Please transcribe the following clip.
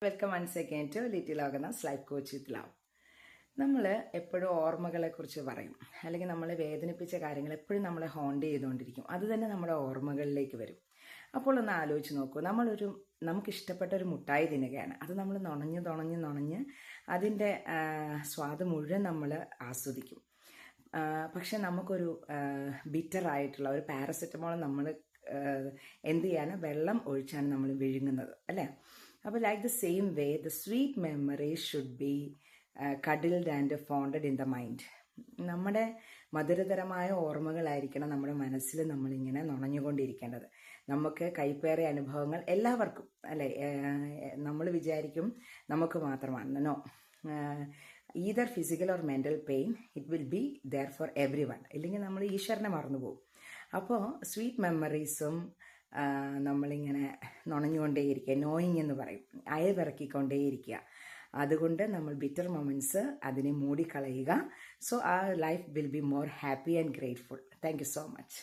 Welcome once again to little organise life coach with love. നമ്മൾ എപ്പോഴും ഓർമ്മകളെക്കുറിച്ച് പറയും, അല്ലെങ്കിൽ നമ്മളെ വേദനിപ്പിച്ച കാര്യങ്ങൾ എപ്പോഴും നമ്മളെ ഹോണ്ട് ചെയ്തുകൊണ്ടിരിക്കും. അത് തന്നെ നമ്മുടെ ഓർമ്മകളിലേക്ക് വരും. അപ്പോൾ ഒന്ന് ആലോചിച്ച് നോക്കൂ, നമുക്കിഷ്ടപ്പെട്ട ഒരു മുട്ടായി തിന്നുകയാണ്. അത് നമ്മൾ നുണഞ്ഞ് അതിൻ്റെ സ്വാദ് മുഴുവൻ നമ്മൾ ആസ്വദിക്കും. പക്ഷെ നമുക്കൊരു ബിറ്ററായിട്ടുള്ള ഒരു പാരസെറ്റമോൾ നമ്മൾ എന്ത് ചെയ്യാണ്, വെള്ളം ഒഴിച്ചാണ് നമ്മൾ വിഴുങ്ങുന്നത്, അല്ലേ? അപ്പോൾ like the same way the sweet memories should be cuddled and fondled in the mind. നമ്മുടെ മധുരതരമായ ഓർമ്മകളായിരിക്കണം നമ്മുടെ മനസ്സിൽ നമ്മളിങ്ങനെ നുണഞ്ഞുകൊണ്ടിരിക്കേണ്ടത്. നമുക്ക് കൈപ്പേറിയ അനുഭവങ്ങൾ എല്ലാവർക്കും, അല്ലേ? നമ്മൾ വിചാരിക്കും നമുക്ക് മാത്രമാണ്. No, either physical or mental pain it will be there for everyone. ഇല്ലെങ്കിൽ നമ്മൾ ഈശ്വരനെ മറന്നുപോകും. അപ്പോൾ സ്വീറ്റ് മെമ്മറീസും നമ്മളിങ്ങനെ നുണഞ്ഞുകൊണ്ടേയിരിക്കുക, നോയിങ് എന്ന് പറയും, അയവിറക്കിക്കൊണ്ടേയിരിക്കുക. അതുകൊണ്ട് നമ്മൾ ബിറ്റർ മൊമെൻറ്റ്സ് അതിനെ മൂടിക്കളയുക. So our life will be more happy and grateful. Thank you so much.